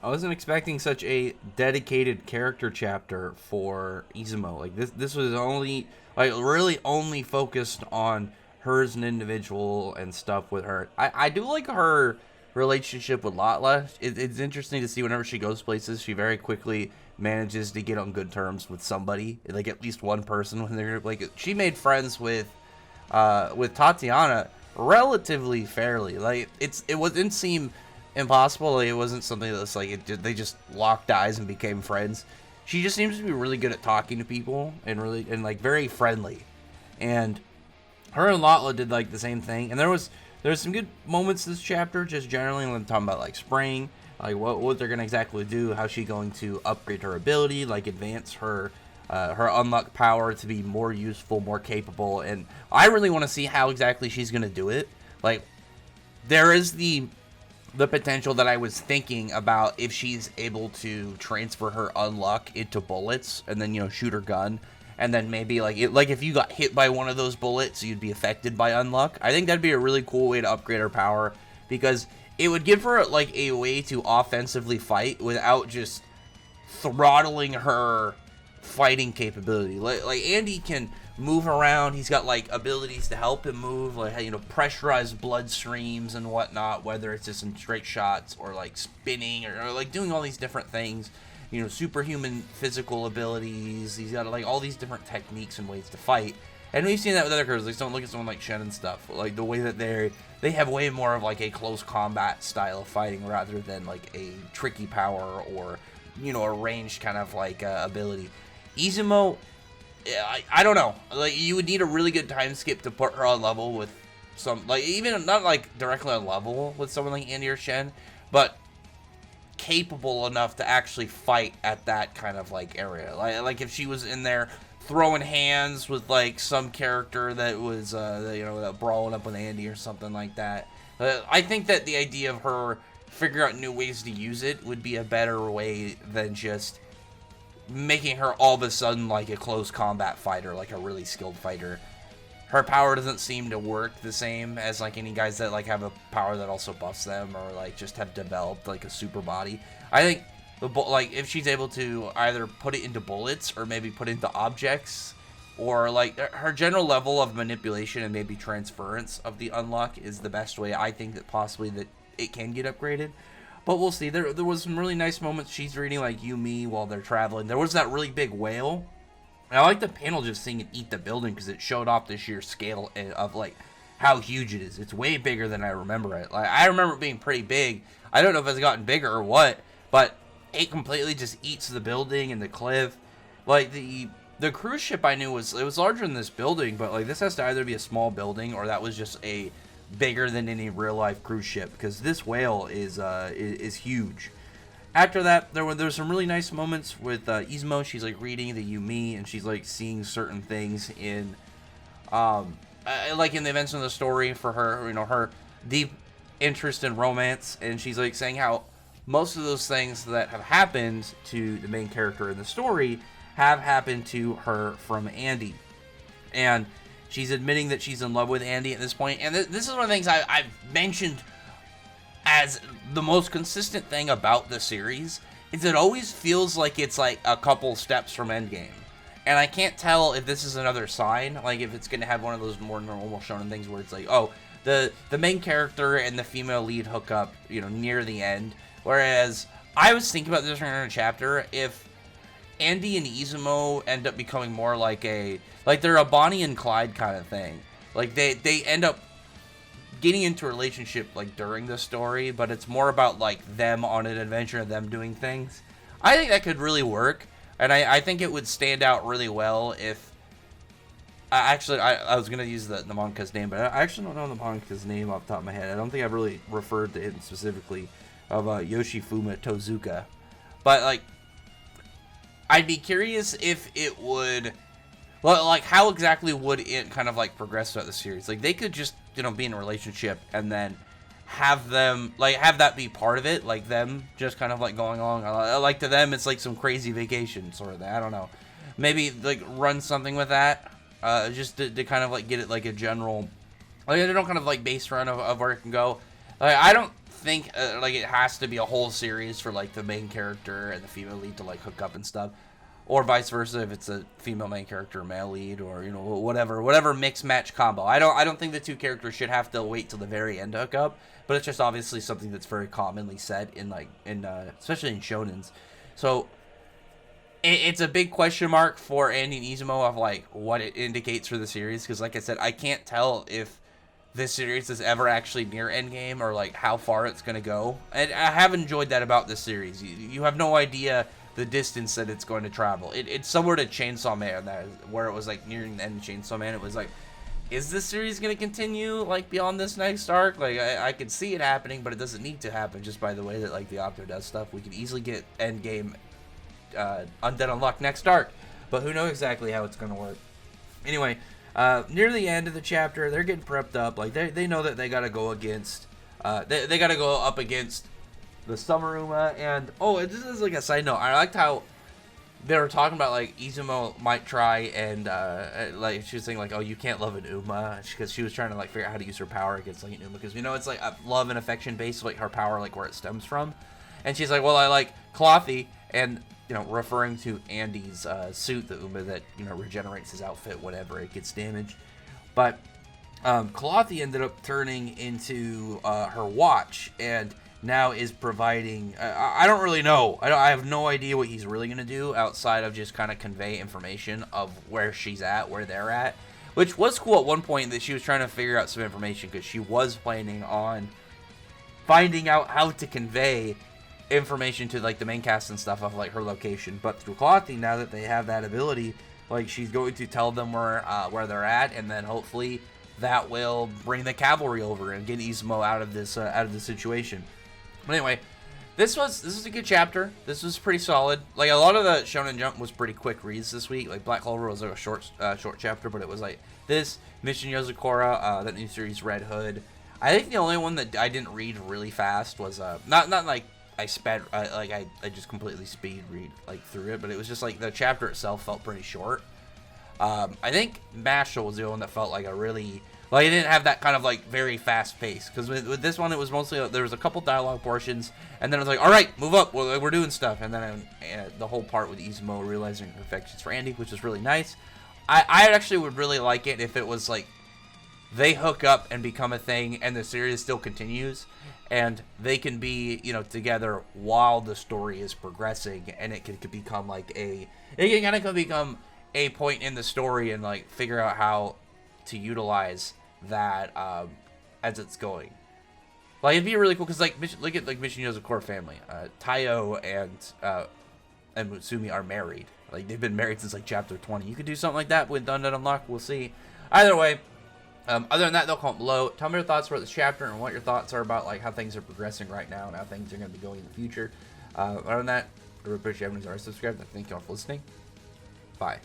I wasn't expecting such a dedicated character chapter for Izumo. Like this was only like really only focused on her as an individual and stuff with her. I do like her relationship with Latla. It's interesting to see whenever she goes places, she very quickly manages to get on good terms with somebody, like at least one person when they're like she made friends with Tatiana relatively fairly. Like it didn't seem impossible. Like, it wasn't something that's like they just locked eyes and became friends. She just seems to be really good at talking to people and like very friendly. And her and Latla did like the same thing. And there was some good moments this chapter, just generally when talking about like Spring, like what they're gonna exactly do, how she going to upgrade her ability, like advance her unlock power to be more useful, more capable, and I really want to see how exactly she's gonna do it. Like, there is the potential that I was thinking about if she's able to transfer her unlock into bullets and then shoot her gun, and then maybe like if you got hit by one of those bullets, you'd be affected by unlock. I think that'd be a really cool way to upgrade her power because it would give her like a way to offensively fight without just throttling her fighting capability. Like Andy can move around. He's got like abilities to help him move, like pressurize blood streams and whatnot. Whether it's just in straight shots or like spinning or like doing all these different things. Superhuman physical abilities. He's got like all these different techniques and ways to fight. And we've seen that with other characters. Like, don't look at someone like Shen and stuff. Like the way that they have way more of like a close combat style of fighting rather than like a tricky power or a ranged kind of like ability. Izumo, I don't know. Like, you would need a really good time skip to put her on level with some, like, even not like directly on level with someone like Andy or Shen, but capable enough to actually fight at that kind of like area. Like if she was in there throwing hands with like some character that was that brawling up with Andy or something like that. I think that the idea of her figuring out new ways to use it would be a better way than just making her all of a sudden like a close combat fighter, like a really skilled fighter. Her power doesn't seem to work the same as like any guys that like have a power that also buffs them or like just have developed like a super body. I think like if she's able to either put it into bullets or maybe put it into objects, or like her general level of manipulation and maybe transference of the unlock is the best way I think that possibly that it can get upgraded. But we'll see. There was some really nice moments. She's reading like Yumi while they're traveling. There was that really big whale. And I like the panel just seeing it eat the building because it showed off the sheer scale of like how huge it is. It's way bigger than I remember it. Like I remember it being pretty big. I don't know if it's gotten bigger or what, but it completely just eats the building and the cliff. Like the cruise ship I knew was larger than this building, but like this has to either be a small building or that was just a bigger than any real life cruise ship because this whale is huge. After that, there were some really nice moments with Izumo. She's like reading the Yumi and she's like seeing certain things in like in the events of the story for her, her deep interest in romance, and she's like saying how most of those things that have happened to the main character in the story have happened to her from Andy. And she's admitting that she's in love with Andy at this point. And this is one of the things I've mentioned as the most consistent thing about the series is it always feels like it's like a couple steps from Endgame. And I can't tell if this is another sign, like if it's going to have one of those more normal shonen things where it's like, oh, the main character and the female lead hook up, near the end. Whereas I was thinking about this in a chapter, if Andy and Izumo end up becoming more like they're a Bonnie and Clyde kind of thing. Like they end up getting into a relationship like during the story, but it's more about like them on an adventure, them doing things. I think that could really work, and I think it would stand out really well if. I was gonna use the manga's name, but I actually don't know the manga's name off the top of my head. I don't think I've really referred to him specifically of Yoshifuma Tozuka, but like. I'd be curious if it would, well, like how exactly would it kind of like progress throughout the series? Like they could just be in a relationship and then have them like have that be part of it, like them just kind of like going along. Like to them, it's like some crazy vacation sort of thing. I don't know, maybe like run something with that, just to kind of like get it like a general, like they don't kind of like base run of where it can go. Like I don't think like it has to be a whole series for like the main character and the female lead to like hook up and stuff, or vice versa if it's a female main character, male lead, or you know whatever mix match combo. I don't think the two characters should have to wait till the very end to hook up, but it's just obviously something that's very commonly said in like especially in shonens. So it's a big question mark for Andy and Izumo of like what it indicates for the series, because like I said, I can't tell if this series is ever actually near endgame or like how far it's gonna go. And I have enjoyed that about this series. You have no idea the distance that it's going to travel. It's somewhere to Chainsaw Man, where it was like nearing the end of Chainsaw Man. It was like, is this series gonna continue like beyond this next arc? Like I could see it happening, but it doesn't need to happen just by the way that like the author does stuff. We could easily get endgame Undead Unluck next arc, but who knows exactly how it's gonna work. Anyway, near the end of the chapter, they're getting prepped up. Like they know that they gotta go against, they gotta go up against the Summeruma. And oh, this is like a side note. I liked how they were talking about like Izumo might try and like she was saying like, oh, you can't love an Uma, because she was trying to like figure out how to use her power against like an Uma, because you know it's like a love and affection based, like her power, like where it stems from. And she's like, well, I like Clothy, and you know, referring to Andy's suit, the Uma that, you know, regenerates his outfit whenever it gets damaged. But Clothy ended up turning into her watch, and now is providing. I don't really know. I have no idea what he's really gonna do outside of just kind of convey information of where she's at, where they're at, which was cool at one point that she was trying to figure out some information, because she was planning on finding out how to convey information to like the main cast and stuff of like her location. But through Clothy, now that they have that ability, like she's going to tell them where they're at, and then hopefully that will bring the cavalry over and get Izumo out of this situation. But anyway, this was a good chapter. This was pretty solid. Like a lot of the Shonen Jump was pretty quick reads this week. Like Black Clover was like a short chapter, but it was like this Mission Yozakura, that new series Red Hood. I think the only one that I didn't read really fast was not like I sped I just completely speed read like through it, but it was just like the chapter itself felt pretty short. I think Mashal was the one that felt like a really, like it didn't have that kind of like very fast pace, because with this one it was mostly there was a couple dialogue portions, and then it was like, all right, move up, we're doing stuff, and then the whole part with Izumo realizing her affections for Andy, which was really nice. I actually would really like it if it was like they hook up and become a thing, and the series still continues, and they can be, you know, together while the story is progressing, and it can become like it can kind of become a point in the story, and like figure out how to utilize that as it's going. Like it'd be really cool, because like look at like Mission Yozakura family. Taiyo and Mutsumi are married. Like they've been married since like chapter 20. You could do something like that with Undead Unluck. We'll see. Either way. Other than that, they'll comment below. Tell me your thoughts about this chapter and what your thoughts are about like how things are progressing right now and how things are going to be going in the future. Other than that, I really appreciate you having subscribed. Thank you all for listening. Bye.